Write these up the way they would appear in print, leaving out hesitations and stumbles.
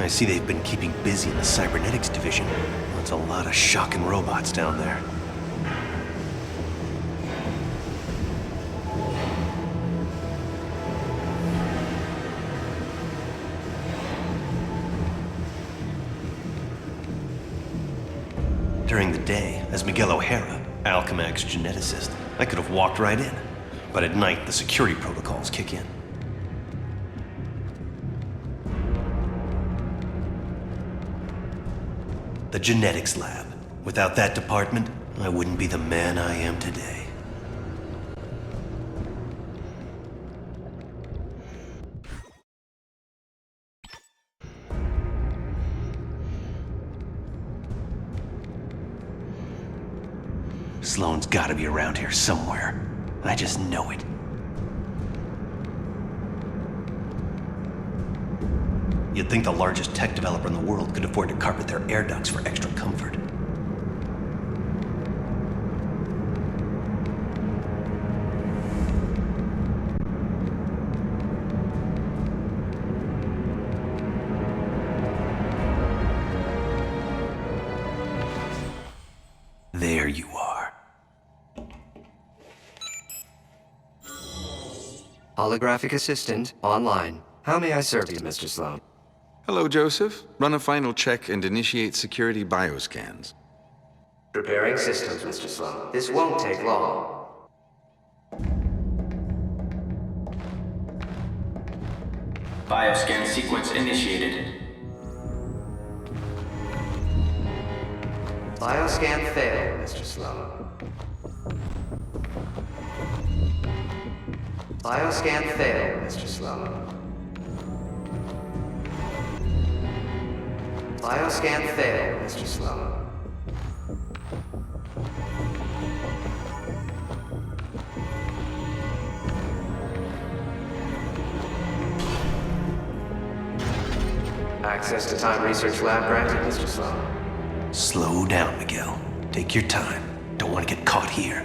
I see they've been keeping busy in the cybernetics division. That's a lot of shocking robots down there. During the day, as Miguel O'Hara, Alchemag's geneticist, I could have walked right in. But at night, the security protocols kick in. The genetics lab. Without that department, I wouldn't be the man I am today. Sloane's gotta be around here somewhere. I just know it. You'd think the largest tech developer in the world could afford to carpet their air ducts for extra comfort. There you are. Holographic assistant online. How may I serve you, Mr. Sloan? Hello, Joseph. Run a final check and initiate security bioscans. Preparing systems, Mr. Sloan. This won't take long. Bioscan sequence initiated. Bioscan failed, Mr. Sloan. Bioscan failed, Mr. Sloan. Bioscan failed, Mr. Sloan. Access to Time Research Lab granted, Mr. Sloan. Slow down, Miguel. Take your time. Don't want to get caught here.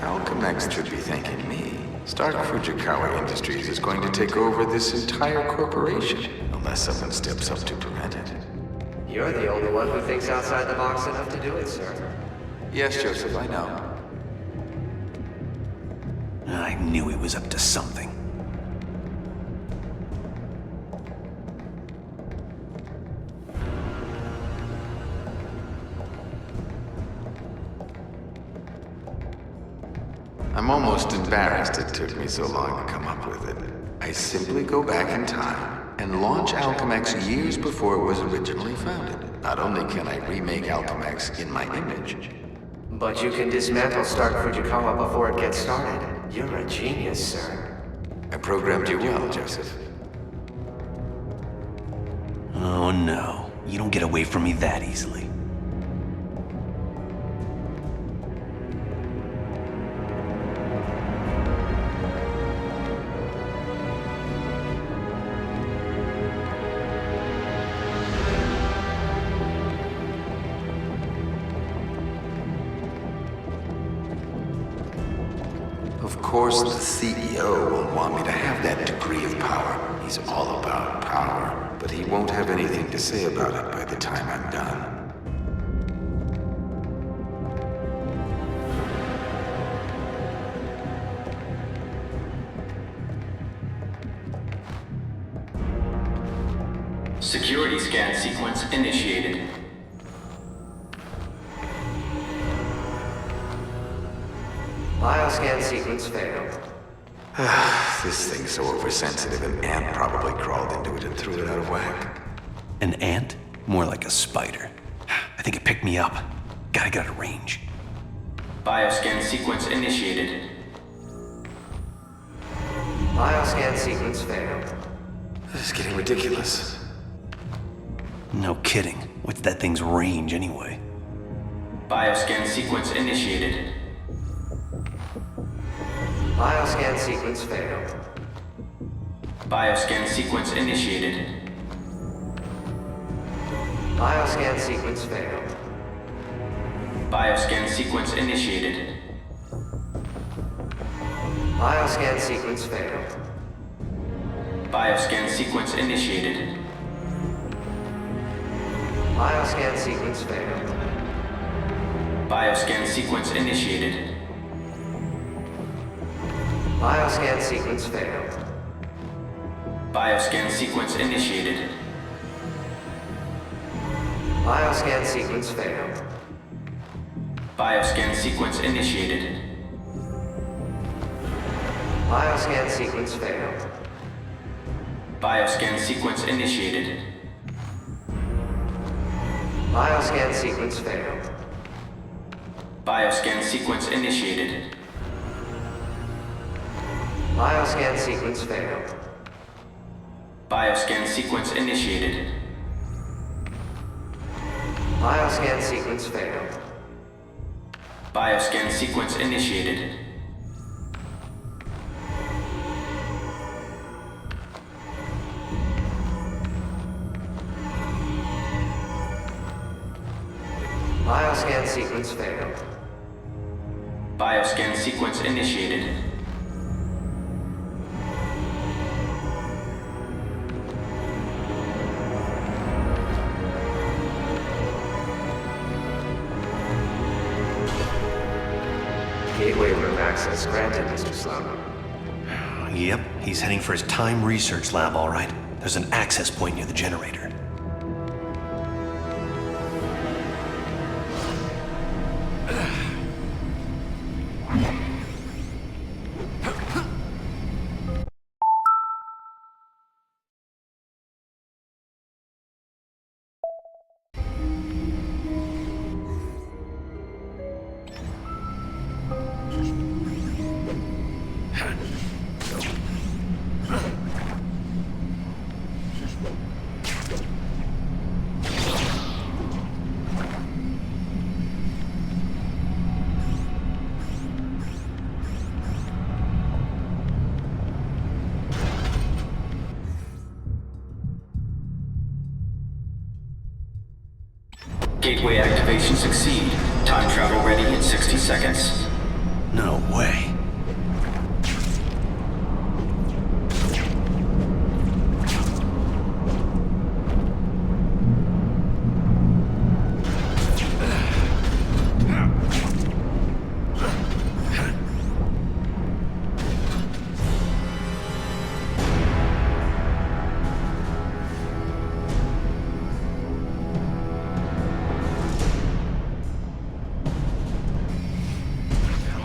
Alchemex should be thanking me. Stark Fujikawa Industries is going to take over this entire corporation, unless someone steps up to prevent it. You're the only one who thinks outside the box enough to do it, sir. Yes, Joseph, I know. I knew he was up to something. I'm almost embarrassed it took me so long to come up with it. I simply go back in time and launch Alchemex years before it was originally founded. Not only can I remake Alchemex in my image, But you can dismantle Stark Fujikawa before it gets started. You're a genius, sir. I programmed you well, Joseph. Oh no, you don't get away from me that easily. Of course, the CEO will want me to have that degree of power. He's all about power, but he won't have anything to say about it by the time I'm done. Security scan sequence initiated. Bioscan sequence failed. This thing's so oversensitive, an ant probably crawled into it and threw it out of whack. An ant? More like a spider. I think it picked me up. Gotta get out of range. Bioscan sequence initiated. Bioscan sequence failed. This is getting ridiculous. No kidding. What's that thing's range anyway? Bioscan sequence initiated. Bioscan sequence failed. Bioscan sequence initiated. Bioscan sequence failed. Bioscan sequence initiated. Bioscan sequence failed. Bioscan sequence initiated. Bioscan sequence failed. Bioscan sequence initiated. Bioscan sequence failed. Bioscan sequence initiated. Bioscan sequence failed. Bioscan sequence initiated. Bioscan sequence failed. Bioscan sequence initiated. Bioscan sequence failed. Bioscan sequence initiated. Bioscan sequence failed. Bioscan sequence initiated. Bioscan sequence failed. Bioscan sequence initiated. Bioscan sequence failed. Bioscan sequence initiated. Gateway room access granted, Mr. Sloan. Yep, he's heading for his time research lab, all right. There's an access point near the generator. Gateway activation succeed. Time travel ready in 60 seconds. No way.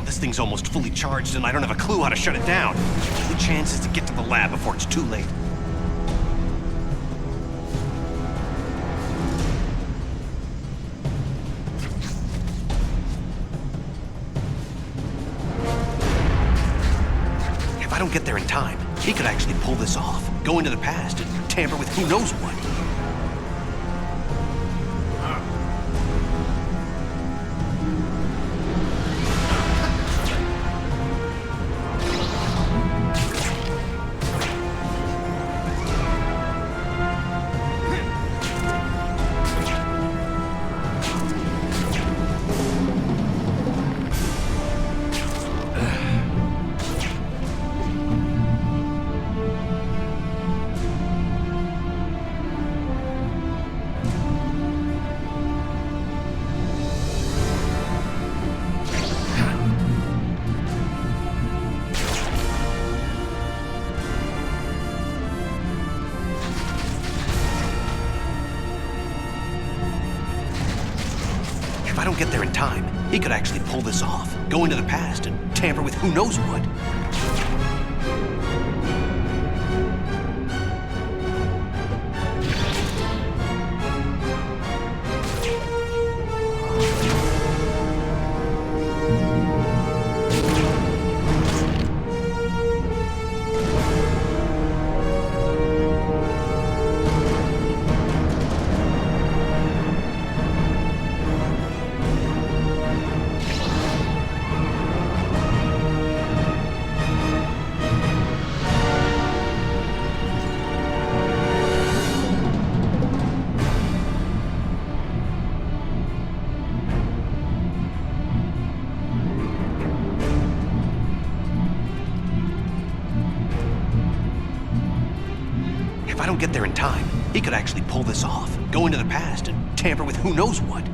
This thing's almost fully charged and I don't have a clue how to shut it down. The only chance is to get to the lab before it's too late. If I don't get there in time, he could actually pull this off. Go into the past and tamper with who knows what. If I don't get there in time, he could actually pull this off. Go into the past and tamper with who knows what. If I don't get there in time, he could actually pull this off. Go into the past and tamper with who knows what.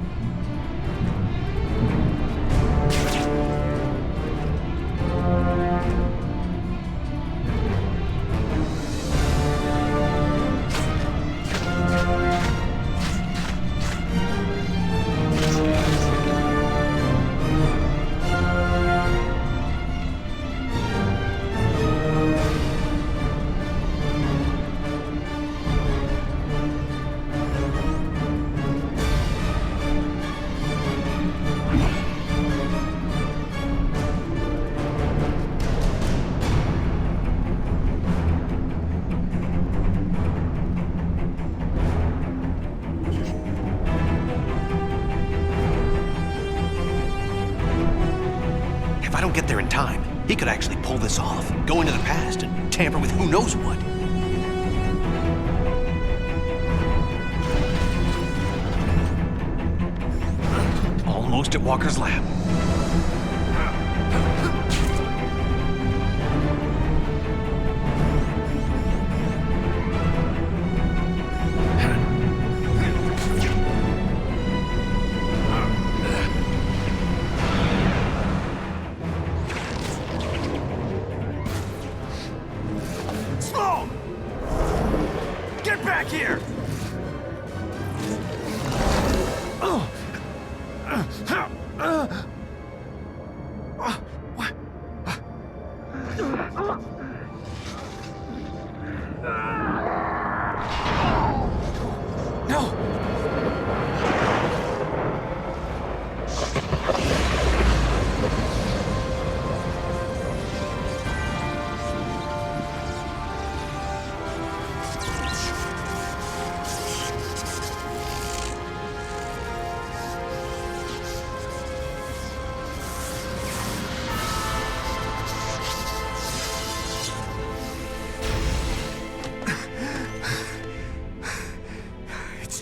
If I don't get there in time, he could actually pull this off. Go into the past and tamper with who knows what. Almost at Walker's lab. Get back here! What? No!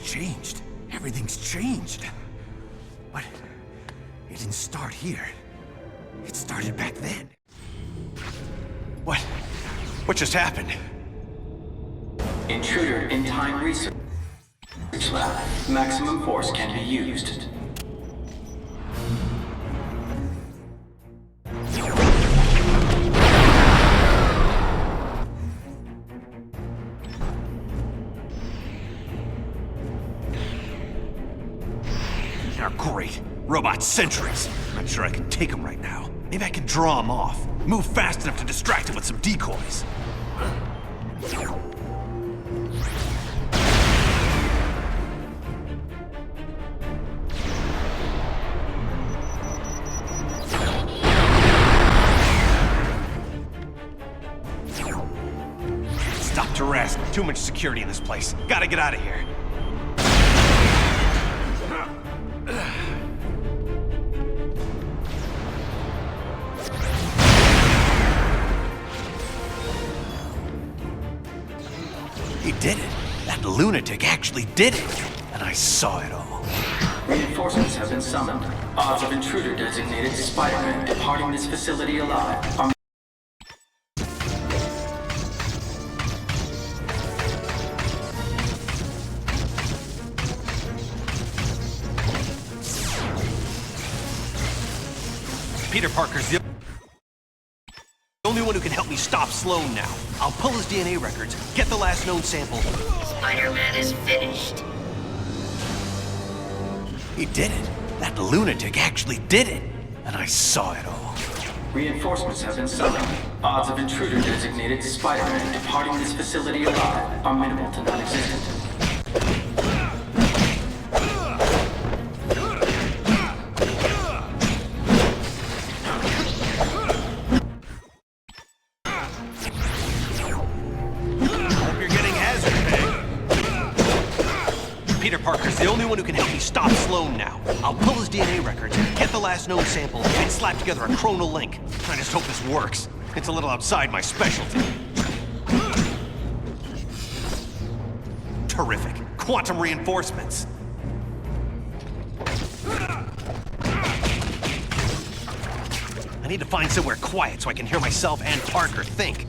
Changed. Everything's changed. But it didn't start here. It started back then. What? What just happened? Intruder in time research lab. Maximum force can be used. They're great. Robot sentries. Not sure I can take them right now. Maybe I can draw them off. Move fast enough to distract them with some decoys. Stop to rest. Too much security in this place. Gotta get out of here. He did it. That lunatic actually did it. And I saw it all. Reinforcements have been summoned. Odds of intruder designated Spiderman departing this facility alive are... Peter Parker's the only one who can help me stop Sloan now. I'll pull his DNA records, get the last known sample. Spider-Man is finished. He did it. That lunatic actually did it. And I saw it all. Reinforcements have been summoned. Odds of intruder designated Spider-Man departing this facility alive are minimal to non-existent. Peter Parker's the only one who can help me stop Sloan now. I'll pull his DNA records, get the last known sample, and slap together a chronal link. I just hope this works. It's a little outside my specialty. Terrific. Quantum reinforcements. I need to find somewhere quiet so I can hear myself and Parker think.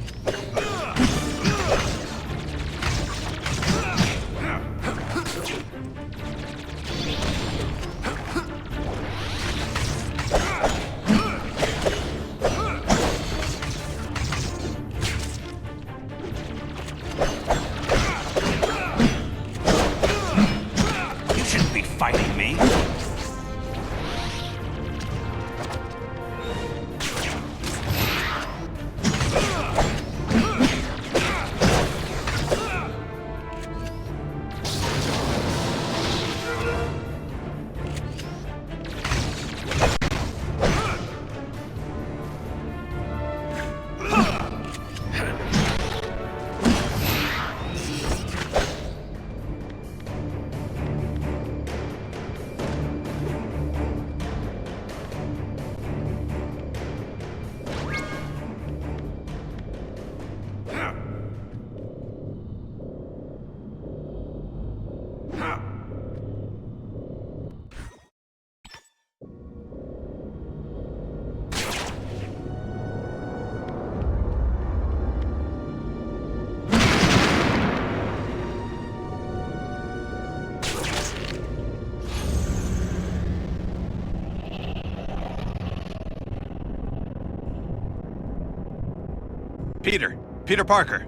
Peter Parker.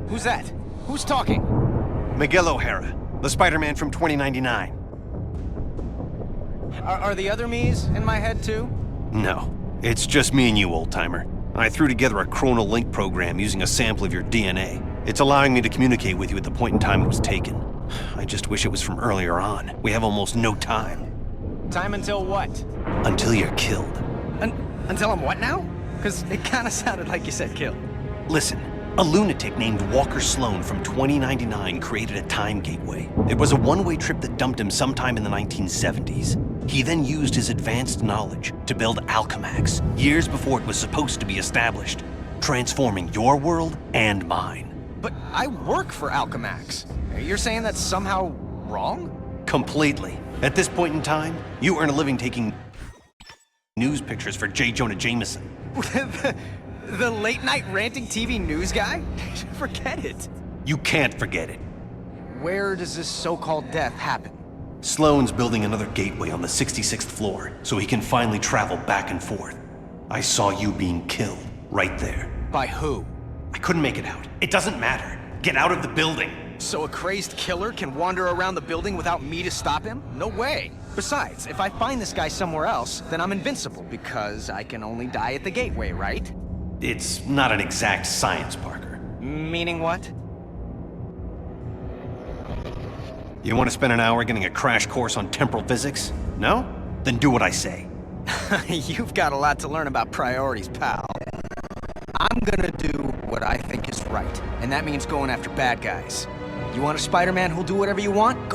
Who's that? Who's talking? Miguel O'Hara, the Spider-Man from 2099. Are the other me's in my head too? No, it's just me and you, old-timer. I threw together a chronal link program using a sample of your DNA. It's allowing me to communicate with you at the point in time it was taken. I just wish it was from earlier on. We have almost no time. Time until what? Until you're killed. Until I'm what now? Because it kind of sounded like you said kill. Listen, a lunatic named Walker Sloan from 2099 created a time gateway. It was a one-way trip that dumped him sometime in the 1970s. He then used his advanced knowledge to build Alchemax, years before it was supposed to be established, transforming your world and mine. But I work for Alchemax. You're saying that's somehow wrong? Completely. At this point in time, you earn a living taking news pictures for J. Jonah Jameson. The late-night ranting TV news guy? Forget it. You can't forget it. Where does this so-called death happen? Sloan's building another gateway on the 66th floor, so he can finally travel back and forth. I saw you being killed, right there. By who? I couldn't make it out. It doesn't matter. Get out of the building. So a crazed killer can wander around the building without me to stop him? No way. Besides, if I find this guy somewhere else, then I'm invincible, because I can only die at the gateway, right? It's not an exact science, Parker. Meaning what? You want to spend an hour getting a crash course on temporal physics? No? Then do what I say. You've got a lot to learn about priorities, pal. I'm gonna do what I think is right, and that means going after bad guys. You want a Spider-Man who'll do whatever you want?